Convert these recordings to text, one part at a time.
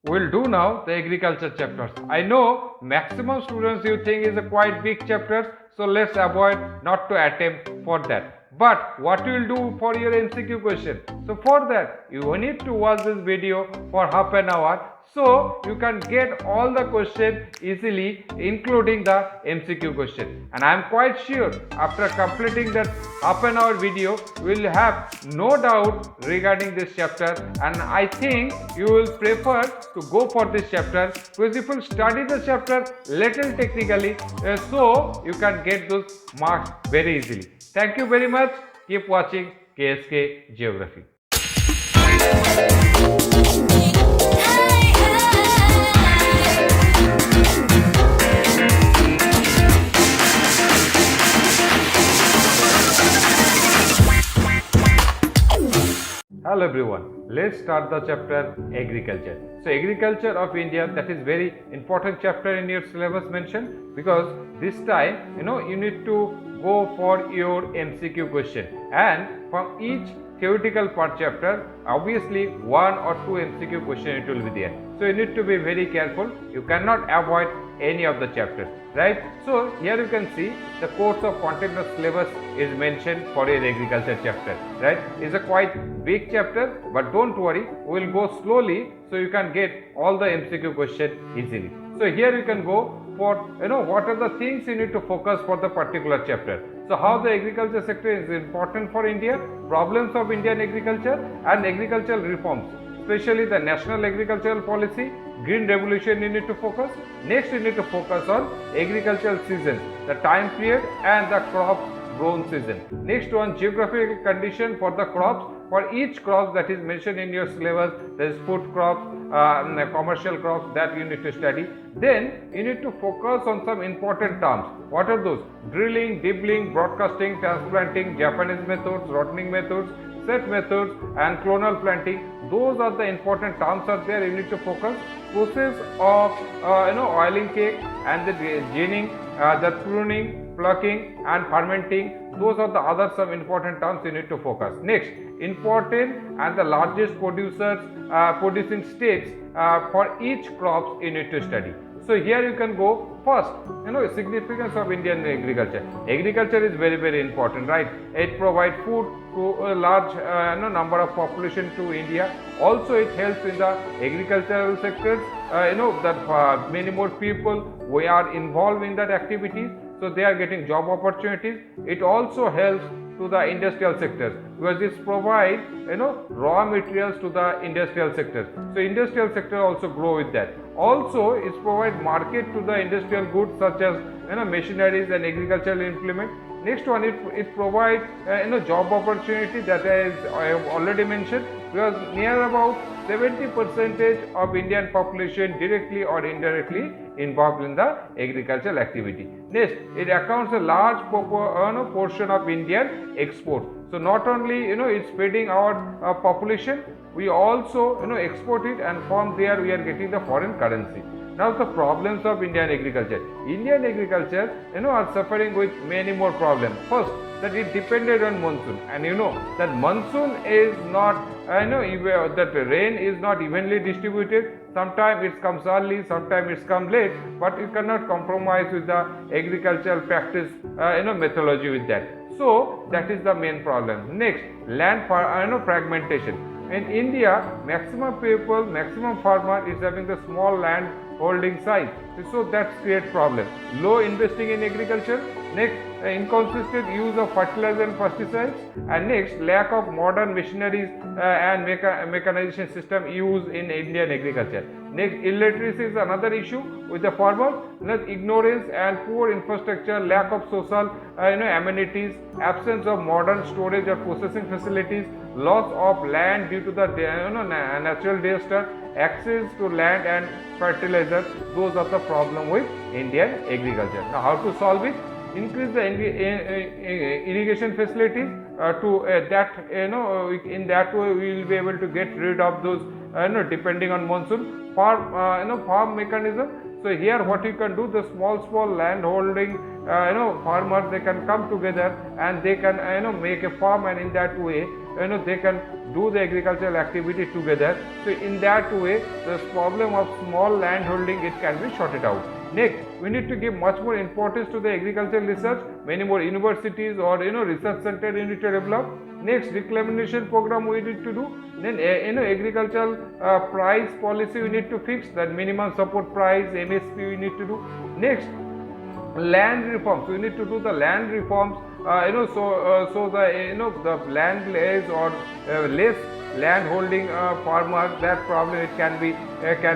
We'll do now the agriculture chapters. I know maximum students you think is a quite big chapter, so let's avoid not to attempt for that. But what you will do for your MCQ question? So for that you need to watch this video for half an hour, so you can get all the question easily, including the MCQ question. And I am quite sure after completing that half an hour video, we will have no doubt regarding this chapter, and I think you will prefer to go for this chapter because if you study the chapter little technically, so you can get those marks very easily. Thank you very much. Keep watching KSK Geography. Hello everyone, let's start the chapter agriculture. So agriculture of India, that is very important chapter in your syllabus mentioned, because this time you need to go for your MCQ question, and from each theoretical part chapter obviously one or two MCQ question it will be there. So you need to be very careful, you cannot avoid any of the chapters, right? So here you can see the course of content of syllabus is mentioned for your agriculture chapter, right? It's a quite big chapter, but don't worry, we will go slowly so you can get all the MCQ question easily. So here you can go for what are the things you need to focus for the particular chapter. So how the agriculture sector is important for India, problems of Indian agriculture and agricultural reforms, especially the national agricultural policy, green revolution you need to focus. Next you need to focus on agricultural seasons, the time period and the crop grown season. Next one, geographical condition for the crops. For each crop that is mentioned in your syllabus, there is food crops, commercial crops that you need to study. Then you need to focus on some important terms. What are those? Drilling, dibbling, broadcasting, transplanting, Japanese methods, rotting methods, set methods and clonal planting. Those are the important terms are there. You need to focus. Process of oiling cake and the ginning, the pruning, plucking and fermenting. Those are the other some important terms you need to focus. Next, important and the largest producers producing states for each crops you need to study. So here you can go first, significance of Indian agriculture. Agriculture is very, very important, right? It provides food to a large number of population to India. Also it helps in the agricultural sectors, that many more people we are involved in that activities, so they are getting job opportunities. It also helps to the industrial sectors because this provides raw materials to the industrial sector. So industrial sector also grow with that. Also it provide market to the industrial goods such as machineries and agricultural implement. Next one, it provides job opportunity that I have already mentioned, because near about 70% of Indian population directly or indirectly involved in the agricultural activity. Next, it accounts a large portion of Indian export. So not only it's feeding our population, we also export it, and from there we are getting the foreign currency. Now the problems of Indian agriculture. Indian agriculture are suffering with many more problems. First, that it depended on monsoon, and that monsoon is not that rain is not evenly distributed. Sometimes it comes early, sometimes it comes late, but you cannot compromise with the agricultural practice methodology with that. So that is the main problem. Next, land fragmentation. In India, maximum people, maximum farmer is having the small land holding size, so that creates problem. Low investing in agriculture. Next, inconsistent use of fertilizer and pesticides, and next, lack of modern machineries and mechanization system used in Indian agriculture. Next, illiteracy is another issue with the farmers. Next, ignorance and poor infrastructure, lack of social amenities, absence of modern storage or processing facilities, loss of land due to the natural disaster, access to land and fertilizer. Those are the problem with Indian agriculture. Now how to solve it? Increase the irrigation facilities in that way we will be able to get rid of those depending on monsoon. Farm mechanism. So here what you can do, the small land holding farmers, they can come together and they can make a farm, and in that way they can do the agricultural activity together. So in that way, this problem of small land holding, it can be sorted out. Next, we need to give much more importance to the agricultural research. Many more universities or research center you need to develop. Next, reclamation program we need to do. Then agricultural price policy we need to fix, that minimum support price, MSP we need to do. Next, land reforms, we need to do the land reforms, so the land less or less land holding farmers, that problem it can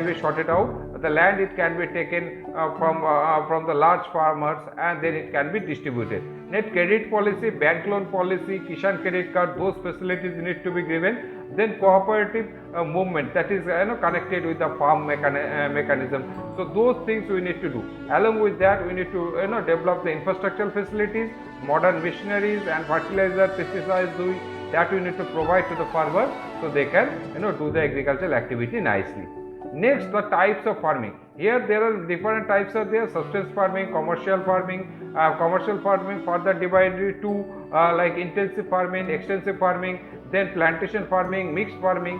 be sorted out. The land it can be taken from the large farmers and then it can be distributed. Net credit policy, bank loan policy, Kishan credit card, those facilities need to be given. Then cooperative movement, that is connected with the farm mechanism. So those things we need to do. Along with that, we need to develop the infrastructural facilities, modern machineries and fertilizer, pesticides, that we need to provide to the farmers so they can do the agricultural activity nicely. Next, the types of farming. Here there are different types are there: subsistence farming, commercial farming. Commercial farming further divided to like intensive farming, extensive farming, then plantation farming, mixed farming.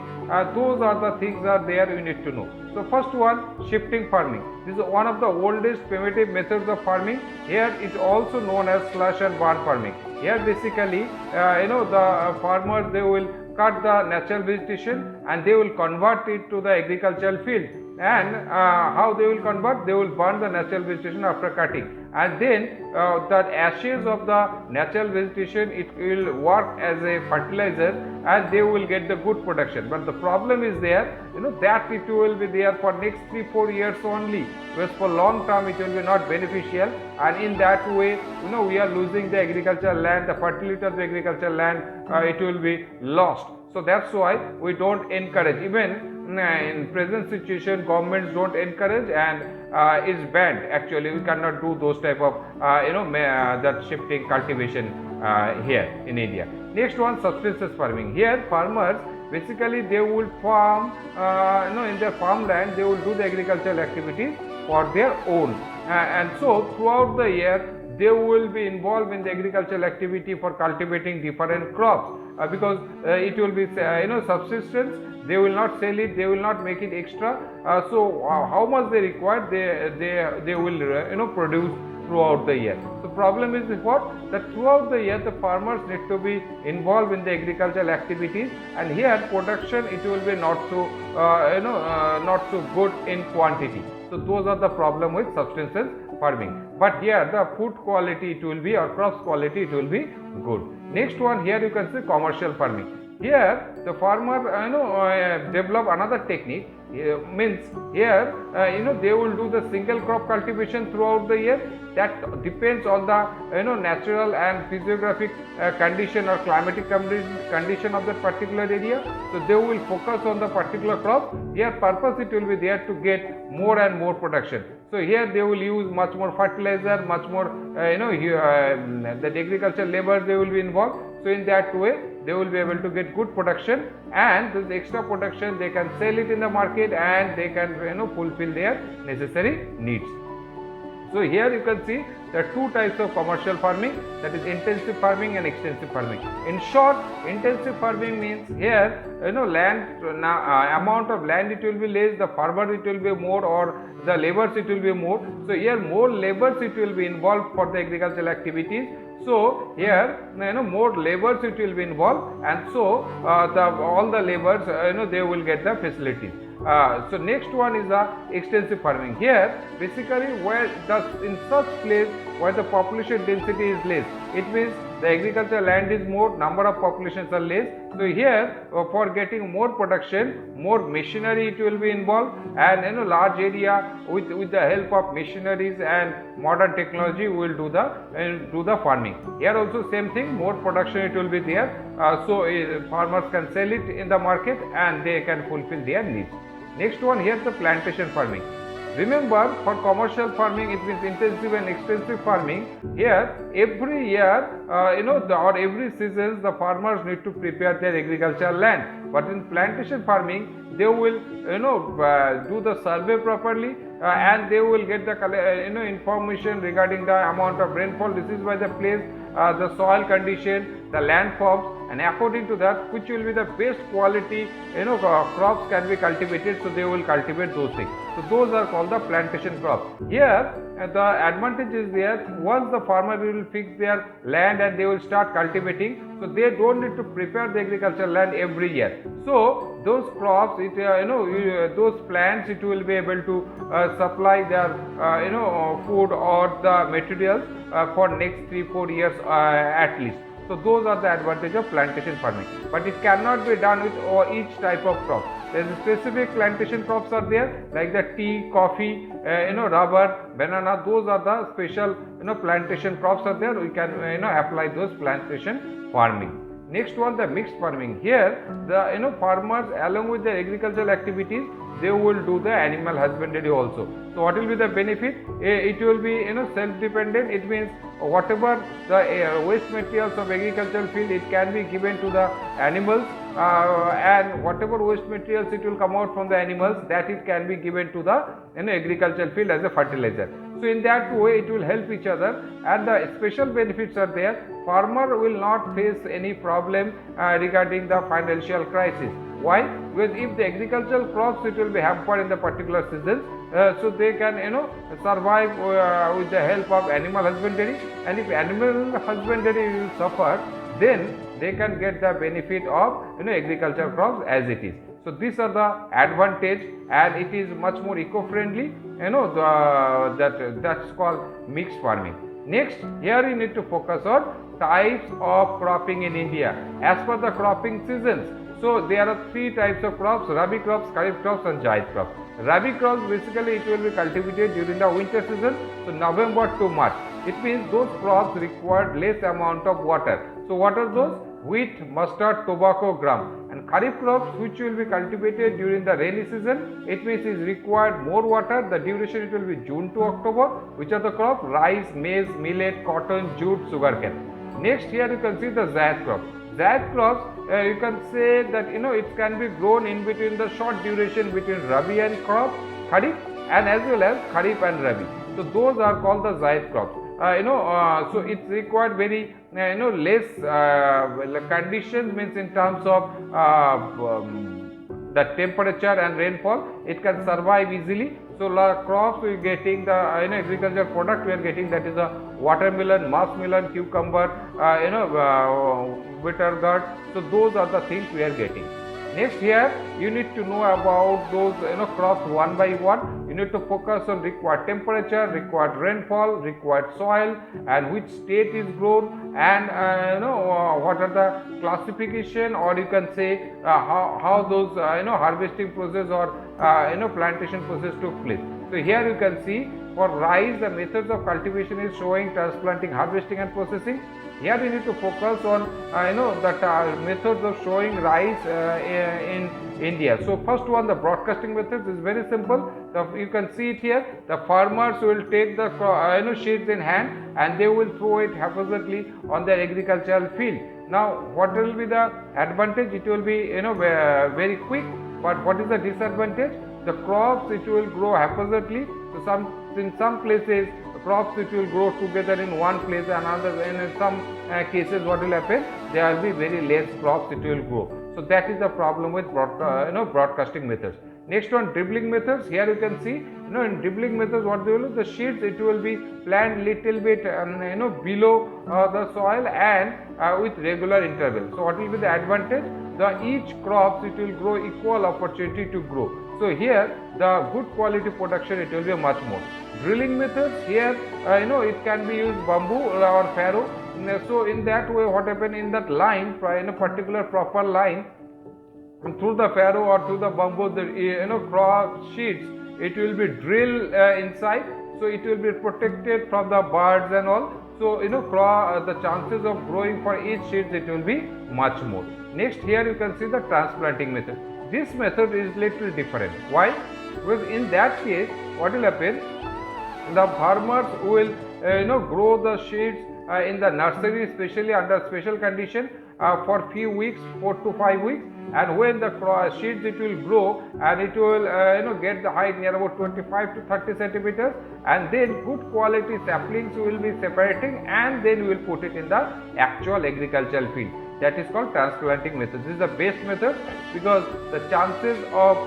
Those are the things are there you need to know. So first one, shifting farming. This is one of the oldest primitive methods of farming. Here it also known as slash and burn farming. Here basically the farmers, they will cut the natural vegetation and they will convert it to the agricultural field. And how they will convert? They will burn the natural vegetation after cutting, and then the ashes of the natural vegetation, it will work as a fertilizer and they will get the good production. But the problem is there, that it will be there for next 3-4 years only, whereas for long term it will be not beneficial, and in that way we are losing the agricultural land, the fertility of the agricultural land, it will be lost. So that's why we don't encourage. Even in present situation, governments don't encourage and is banned. Actually, we cannot do those type of that shifting cultivation here in India. Next one, subsistence farming. Here farmers basically they will farm in their farmland, they will do the agricultural activities for their own, and so throughout the year they will be involved in the agricultural activity for cultivating different crops, because it will be subsistence. They will not sell it, they will not make it extra. So how much they require, they will produce throughout the year. The problem is what? That throughout the year the farmers need to be involved in the agricultural activities, and here production it will be not so not so good in quantity. So those are the problem with subsistence farming. But here the food quality it will be, or crops quality it will be good. Next one, here you can see commercial farming. Here the farmer develop another technique. Means here they will do the single crop cultivation throughout the year. That depends on the natural and physiographic condition or climatic condition of that particular area. So they will focus on the particular crop. Here purpose it will be there to get more and more production. So here they will use much more fertilizer, much more the agricultural labor they will be involved. So in that way they will be able to get good production, and this extra production they can sell it in the market and they can fulfill their necessary needs. So here you can see there are two types of commercial farming, that is intensive farming and extensive farming. In short, intensive farming means here land amount of land it will be less, the farmer it will be more, or the laborers it will be more. So here more laborers it will be involved for the agricultural activities. So here more laborers it will be involved, and so all the laborers they will get the facilities. So next one is the extensive farming. Here basically where in such place where the population density is less, it means the agricultural land is more, number of populations are less. So here for getting more production, more machinery it will be involved, and large area with the help of machineries and modern technology we will do the farming. Here also same thing, more production it will be there, so farmers can sell it in the market and they can fulfill their needs. Next one, here the plantation farming. Remember, for commercial farming it means intensive and extensive farming. Here every year or every season the farmers need to prepare their agricultural land. But in plantation farming they will do the survey properly, and they will get the information regarding the amount of rainfall, this is by the place, the soil condition, the land forms, and according to that which will be the best quality crops can be cultivated, so they will cultivate those things. So those are called the plantation crops. Here the advantage is there, once the farmer will fix their land and they will start cultivating, so they don't need to prepare the agricultural land every year. So those crops, those plants, it will be able to supply their food or the materials for next 3-4 years at least. So those are the advantage of plantation farming, but it cannot be done with each type of crop. There is specific plantation crops are there, like the tea, coffee, rubber, banana. Those are the special plantation crops are there. We can apply those plantation farming. Next one, the mixed farming. Here the farmers, along with their agricultural activities, they will do the animal husbandry also. So what will be the benefit? It will be self-dependent. It means whatever the waste materials of agricultural field, it can be given to the animals, and whatever waste materials it will come out from the animals, that it can be given to the agricultural field as a fertilizer. So in that way it will help each other, and the special benefits are there. Farmer will not face any problem regarding the financial crisis. Why? Because if the agricultural crops, it will be hampered in the particular season, so they can survive with the help of animal husbandry, and if animal husbandry will suffer, then they can get the benefit of agricultural crops as it is. So these are the advantage, and it is much more eco-friendly. That's called mixed farming. Next, here you need to focus on types of cropping in India as per the cropping seasons. So there are 3 types of crops: Rabi crops, Kharif crops, and Zaid crops. Rabi crops, basically it will be cultivated during the winter season, so November to March. It means those crops require less amount of water. So what are those? Wheat, mustard, tobacco, gram. And Kharif crops, which will be cultivated during the rainy season, it means is required more water. The duration, it will be June to October. Which are the crops? Rice, maize, millet, cotton, jute, sugarcane. Next, here you can see the Zaid crop. Zaid crops, you can say that it can be grown in between the short duration between Rabi and crop, Kharif, and as well as Kharif and Rabi. So those are called the Zaid crops. So it's required very less conditions, means in terms of the temperature and rainfall, it can survive easily. So crops we are getting the agricultural product we are getting, that is a watermelon, muskmelon, cucumber, bitter gourd. So those are the things we are getting. Next, here you need to know about those crops one by one. You need to focus on required temperature, required rainfall, required soil, and which state is grown, and what are the classification, or you can say how those harvesting process or plantation process took place. So here you can see for rice, the methods of cultivation is showing transplanting, harvesting, and processing. Here you need to focus on methods of showing rice in India. So first one, the broadcasting methods is very simple. You can see it here. The farmers will take the seeds in hand, and they will throw it haphazardly on their agricultural field. Now what will be the advantage? It will be very quick, but what is the disadvantage? The crops, it will grow haphazardly. So in some places crops, it will grow together in one place, and in some cases what will happen, there will be very less crops it will grow. So that is the problem with broadcasting methods. Next one, dribbling methods. Here you can see in dribbling methods what they will do, the seeds, it will be planted little bit below the soil and with regular interval. So what will be the advantage? Each crops, it will grow equal opportunity to grow. So here the good quality production, it will be much more. Drilling methods, here it can be used bamboo or farrow. So in that way, what happen in that line, in a particular proper line, through the farrow or through the bamboo, the crop seeds, it will be drilled inside, so it will be protected from the birds and all. So the chances of growing for each seeds, it will be much more. Next, here you can see the transplanting method. This method is little different. Why? Because in that case, what will happen? The farmers will grow the seeds in the nursery, especially under special condition, for few weeks, 4 to 5 weeks, and when the seeds, it will grow, and it will get the height near about 25 to 30 centimeters, and then good quality saplings will be separating, and then we will put it in the actual agricultural field. that is called transplanting method. This is the best method because the chances of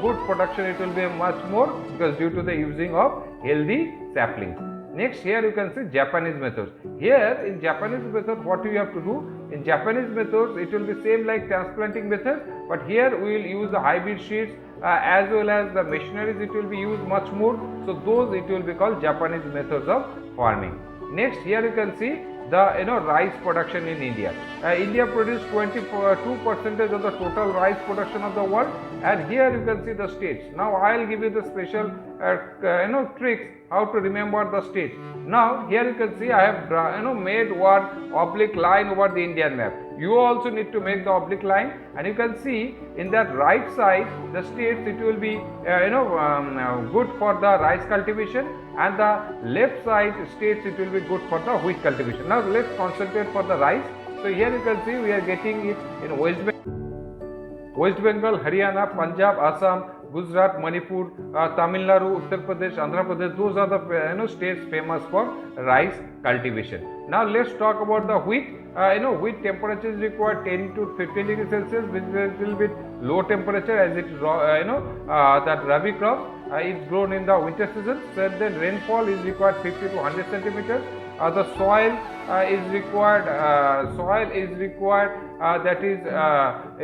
good production it will be much more because due to the using of healthy saplings. Next, here you can see Japanese methods. Here in Japanese method, what you have to do in Japanese methods, it will be same like transplanting method, but here we will use the hybrid seeds as well as the machineries. It will be used much more. So those it will be called Japanese methods of farming. Next, here you can see the rice production in India. India produced 22% of the total rice production of the world, and here you can see the states. Now I will give you the special tricks how to remember the states. Now here you can see I have made one oblique line over the Indian map. You also need to make the oblique line, and you can see in that right side the states it will be good for the rice cultivation, and the left side states it will be good for the wheat cultivation. Now let's concentrate for the rice. So here you can see we are getting it in West Bengal, Haryana, Punjab, Assam, Gujarat, Manipur, Tamil Nadu, Uttar Pradesh, Andhra Pradesh. Those are the states famous for rice cultivation. Now let's talk about the wheat. Wheat temperature is required 10 to 15 degrees Celsius, which is a little bit low temperature as it is that rabi crop is grown in the winter season. So then rainfall is required 50 to 100 centimeters. The soil is required. That is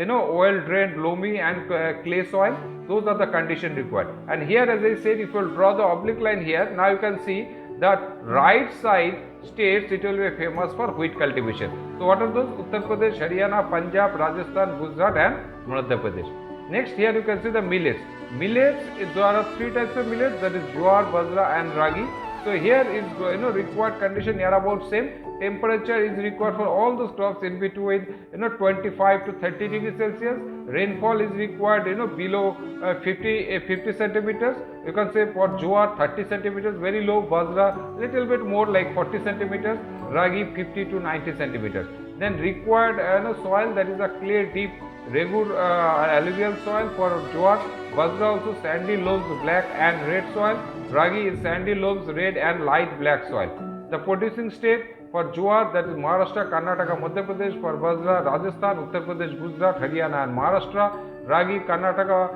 oil drained, loamy and clay soil. Those are the conditions required. And here, as I said, if you draw the oblique line here, now you can see that right side states it will be famous for wheat cultivation. So what are those? Uttar Pradesh, Haryana, Punjab, Rajasthan, Gujarat and Madhya Pradesh. Next, here you can see the millets. Millets, there are three types of millets, that is jowar, bajra and ragi. So here is required condition near about same. Temperature is required for all those crops in between 25 to 30 degrees Celsius. Rainfall is required below 50 centimeters. You can say for jowar 30 centimeters, very low. Bajra little bit more like 40 centimeters. Ragi 50 to 90 centimeters. Then required soil, that is a clay deep regular alluvial soil for jowar. Bajra also sandy loams, black and red soil. Ragi is sandy loams, red and light black soil. The producing state for jowar, that is Maharashtra, Karnataka, Madhya Pradesh. For bajra, Rajasthan, Uttar Pradesh, Gujarat, Haryana and Maharashtra. Ragi, Karnataka,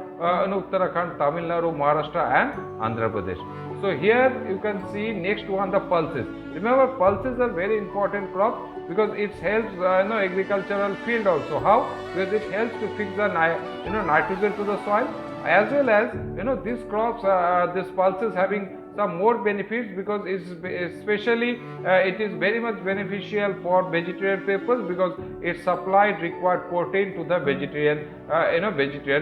Uttarakhand, Tamil Nadu, Maharashtra and Andhra Pradesh. So here you can see next one, the pulses. Remember, pulses are very important crop because it helps agricultural field also. How? Because it helps to fix the nitrogen to the soil, as well as these crops, these pulses having some more benefits because especially it is very much beneficial for vegetarian people because it supplied required protein to the vegetarian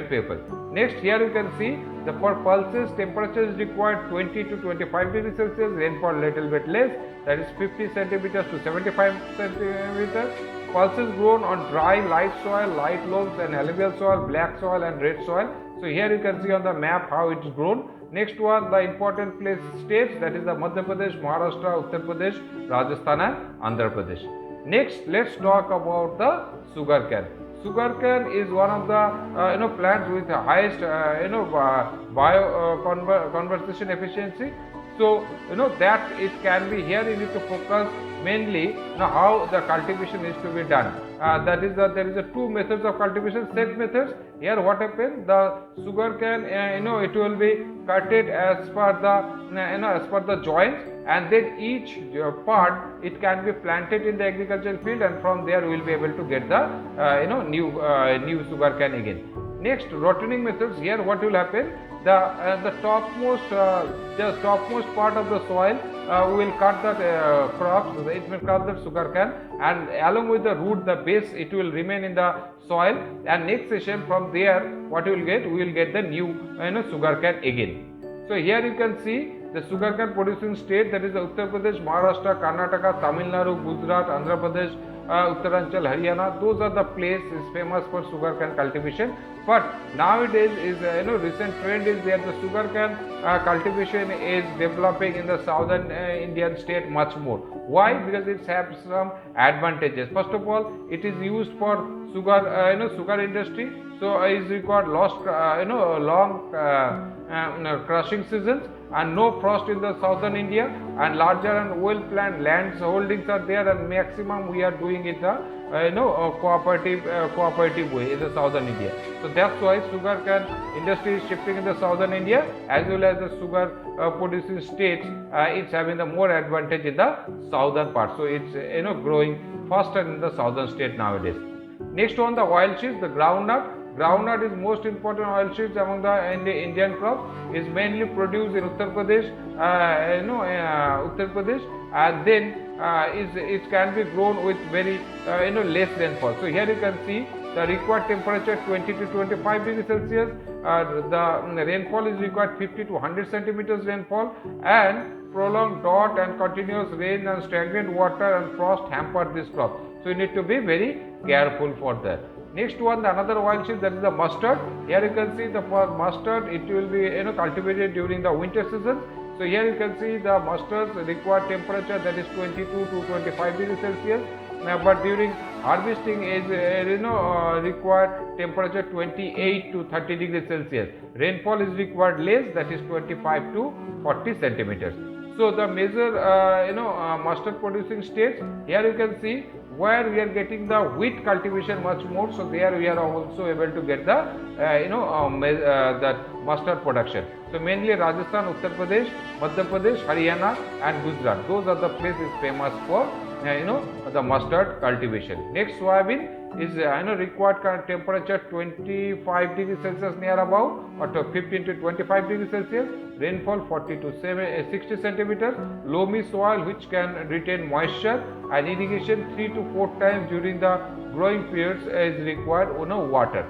people. Next, here you can see the for pulses temperature is required 20 to 25 degrees Celsius, rainfall little bit less, that is 50 centimeters to 75 centimeters. Pulses grown on dry light soil, light loams and alluvial soil, black soil and red soil. So here you can see on the map how it is grown. Next one, the important place states, that is the Madhya Pradesh, Maharashtra, Uttar Pradesh, Rajasthan and Andhra Pradesh. Next, let's talk about the sugarcane. Sugarcane is one of the plants with the highest conservation efficiency. So that it can be here. You need to focus mainly how the cultivation is to be done. That is there is two methods of cultivation, set methods. Here what happens, the sugarcane it will be cutted as per the joints, and then each part it can be planted in the agricultural field, and from there we will be able to get the new sugarcane again. Next, rotting methods. Here what will happen, the topmost part of the soil we will cut that crops, it will cut the sugarcane, and along with the root, the base, it will remain in the soil, and next session from there what we will get the new sugarcane again. So here you can see the sugarcane producing state, that is Uttar Pradesh, Maharashtra, Karnataka, Tamil Nadu, Gujarat, Andhra Pradesh, Uttaranchal, Haryana. Those are the places famous for sugarcane cultivation. But nowadays is recent trend is that the sugarcane cultivation is developing in the southern Indian state much more. Why? Because it has some advantages. First of all, it is used for sugar industry. So is required long crushing seasons and no frost in the southern India, and larger and well planned lands holdings are there, and maximum we are doing doing it the cooperative way in the southern India. So that's why sugarcane industry is shifting in the southern India, as well as the sugar producing states. It's having the more advantage in the southern part. So it's growing faster in the southern state nowadays. Next one, the oilseeds, the groundnut. Groundnut is most important oilseeds among the Indian crops. Is mainly produced in Uttar Pradesh, Uttar Pradesh, and then it can be grown with very less rainfall. So here you can see the required temperature 20 to 25 degrees Celsius. The rainfall is required 50 to 100 centimeters rainfall, and prolonged drought and continuous rain and stagnant water and frost hamper this crop. So you need to be very careful for that. Next one, the another oilseed, that is the mustard. Here you can see the for mustard, it will be cultivated during the winter season. So here you can see the mustard's required temperature, that is 22 to 25 degrees Celsius. But during harvesting is required temperature 28 to 30 degrees Celsius. Rainfall is required less, that is 25 to 40 centimeters. So the major mustard producing states, here you can see where we are getting the wheat cultivation much more. So there we are also able to get the that mustard production. So mainly Rajasthan, Uttar Pradesh, Madhya Pradesh, Haryana and Gujarat. Those are the places famous for the mustard cultivation. Next, soybean is required temperature 25 degrees Celsius near about, or 15 to 25 degrees Celsius. Rainfall 40 to 60 centimeters. Loamy soil which can retain moisture, and irrigation 3 to 4 times during the growing periods is required water.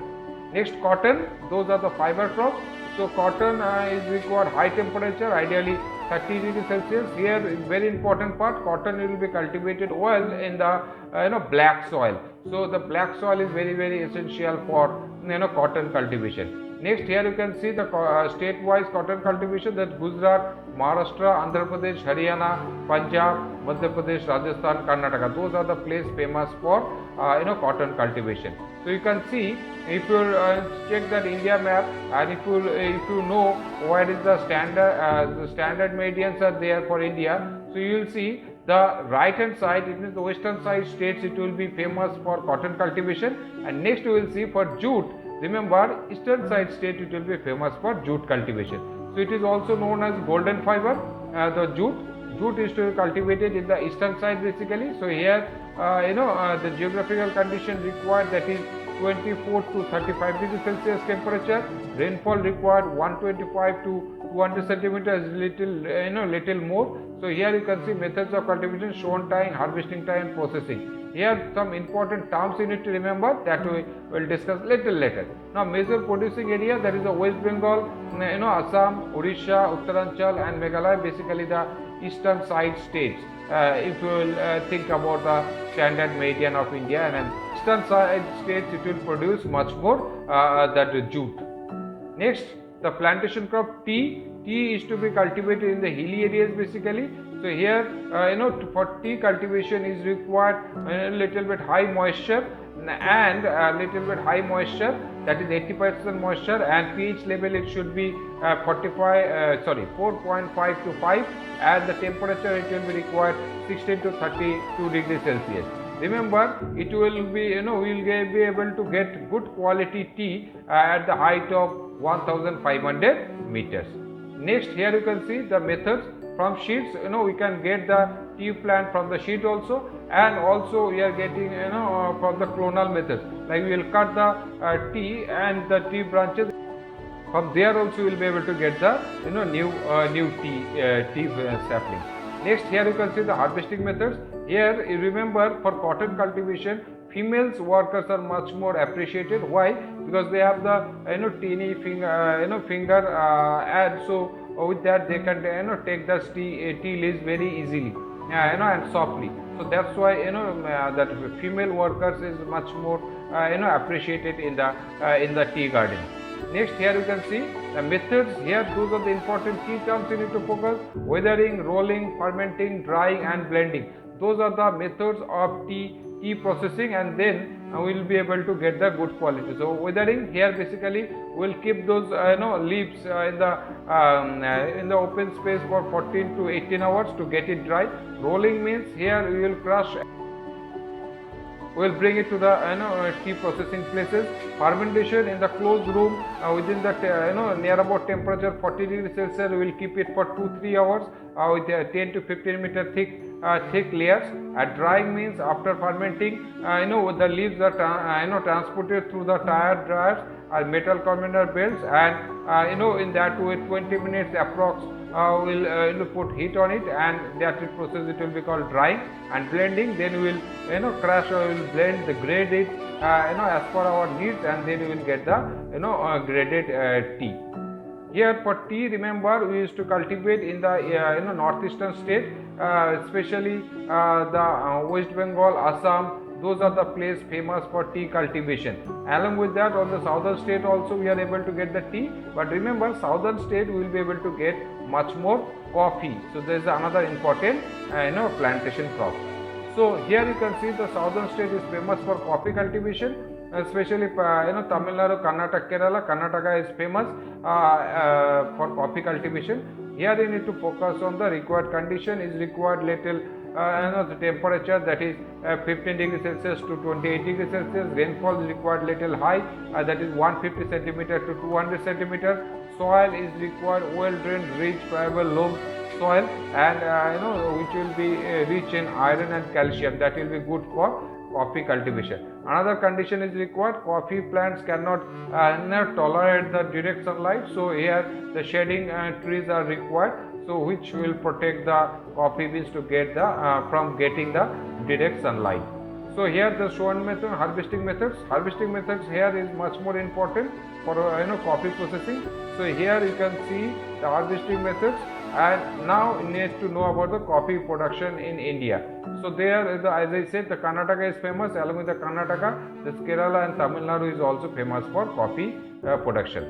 Next, cotton. Those are the fiber crops. So cotton is required high temperature, ideally 30 degrees Celsius. Here is very important part. Cotton will be cultivated well in the black soil. So the black soil is very essential for cotton cultivation. Next, here you can see the state-wise cotton cultivation, that Gujarat, Maharashtra, Andhra Pradesh, Haryana, Punjab, Madhya Pradesh, Rajasthan, Karnataka. Those are the places famous for cotton cultivation. So you can see, if you check that India map, and if you know what is the standard medians are there for India, so you will see the right hand side, it means the western side states, it will be famous for cotton cultivation, and next you will see for jute. Remember, eastern side state, it will be famous for jute cultivation. So it is also known as golden fiber, the jute is to be cultivated in the eastern side basically. So here the geographical condition required, that is 24 to 35 degrees Celsius temperature. Rainfall required 125 to 200 centimeters, little more. So here you can see methods of cultivation: shown tying, harvesting time, and processing. Here some important terms you need to remember that we will discuss little later. Now major producing area, that is the West Bengal, Assam, Odisha, Uttaranchal and Meghalaya, basically the eastern side states. If you will think about the standard median of India, and then eastern side states, it will produce much more that jute. Next, the plantation crop tea. Tea is to be cultivated in the hilly areas basically. So here for tea cultivation is required a little bit high moisture, and a little bit high moisture, that is 80% moisture, and pH level it should be 4.5 to 5, and the temperature it will be required 16 to 32 degrees Celsius. Remember, it will be we will be able to get good quality tea at the height of 1500 meters. Next, here you can see the methods from sheets. We can get the tea plant from the sheet also, and also we are getting from the clonal methods, like we will cut the tea and the tea branches. From there also we will be able to get the new tea sapling. Next, here you can see the harvesting methods. Here you remember, for cotton cultivation, females workers are much more appreciated. Why? Because they have the teeny finger, and so with that they can take the tea leaves very easily, and softly. So that's why that female workers is much more appreciated in the tea garden. Next, here you can see the methods. Here those are the important key terms you need to focus: weathering, rolling, fermenting, drying and blending. Those are the methods of tea processing, and then we will be able to get the good quality. So weathering, here basically we will keep those leaves in the open space for 14 to 18 hours to get it dry. Rolling means here we will crush we will bring it to the tea processing places. Fermentation in the closed room within the near about temperature 40 degrees Celsius. We will keep it for 2-3 hours with 10 to 15 meter thick layers. Drying means after fermenting, the leaves are transported through the tire dryers or metal conveyor belts, and in that way 20 minutes approx will put heat on it, and that process it will be called drying. And blending, then we will crush or will blend the grade it as per our needs, and then we will get the graded tea. Here for tea, remember, we used to cultivate in the northeastern state, especially the West Bengal, Assam. Those are the places famous for tea cultivation. Along with that, on the southern state also we are able to get the tea. But remember, southern state we will be able to get much more coffee. So there is another important plantation crop. So here you can see the southern state is famous for coffee cultivation, especially Tamil Nadu, Karnataka, Kerala. Karnataka is famous for coffee cultivation. Here you need to focus on the required condition. Is required little the temperature, that is 15 degrees Celsius to 28 degrees Celsius. Rainfall is required little high, that is 150 centimeter to 200 centimeter. Soil is required well drained, rich, friable, loam soil, and which will be rich in iron and calcium. That will be good for coffee cultivation. Another condition is required. Coffee plants cannot tolerate the direct sunlight, so here the shading trees are required, so which will protect the coffee beans to get the from getting the direct sunlight. So here the shown method, harvesting methods. Harvesting methods here is much more important for coffee processing. So here you can see the harvesting methods, and now you need to know about the coffee production in India. So there, as I said, the Karnataka is famous. Along with the Karnataka, the Kerala and Tamil Nadu is also famous for coffee production.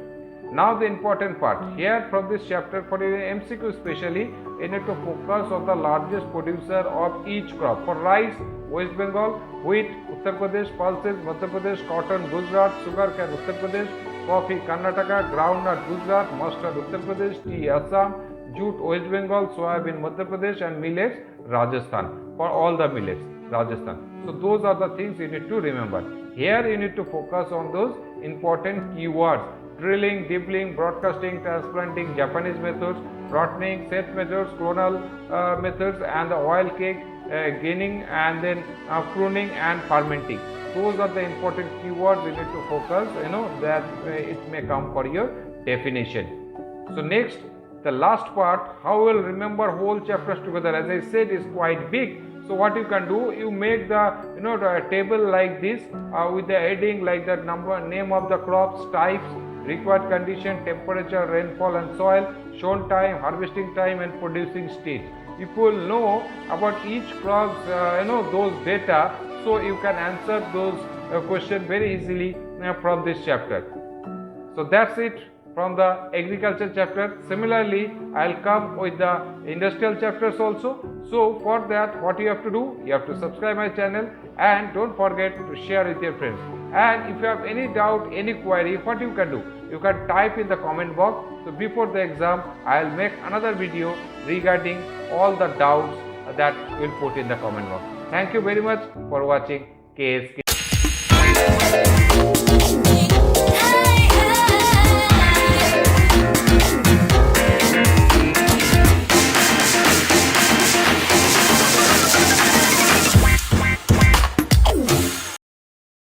Now the important part here from this chapter, for MCQ especially, you need to focus on the largest producer of each crop. For rice, West Bengal; wheat, Uttar Pradesh; pulses, Madhya Pradesh; cotton, Gujarat; sugar cane, Uttar Pradesh; coffee, Karnataka; groundnut, Gujarat; mustard, Uttar Pradesh; tea, Assam; jute, West Bengal; soybean, Madhya Pradesh; and millets, Rajasthan. For all the millets, Rajasthan. So those are the things you need to remember. Here you need to focus on those important keywords: drilling, dibbling, broadcasting, transplanting, Japanese methods, rotting, set methods, clonal methods, and the oil cake, gaining, and then pruning and fermenting. Those are the important keywords you need to focus, that it may come for your definition. So next, the last part, how we will remember whole chapters together. As I said, is quite big. So what you can do, you make the the table like this with the heading like that: number, name of the crops, types, required condition, temperature, rainfall and soil, shown time, harvesting time, and producing stage. If you will know about each crops, those data, so you can answer those questions very easily from this chapter. So that's it from the agriculture chapter. Similarly, I'll come with the industrial chapters also. So for that, what you have to do, you have to subscribe my channel, and don't forget to share with your friends. And if you have any doubt, any query, what you can do, you can type in the comment box. So before the exam, I'll make another video regarding all the doubts that we'll put in the comment box. Thank you very much for watching KSK.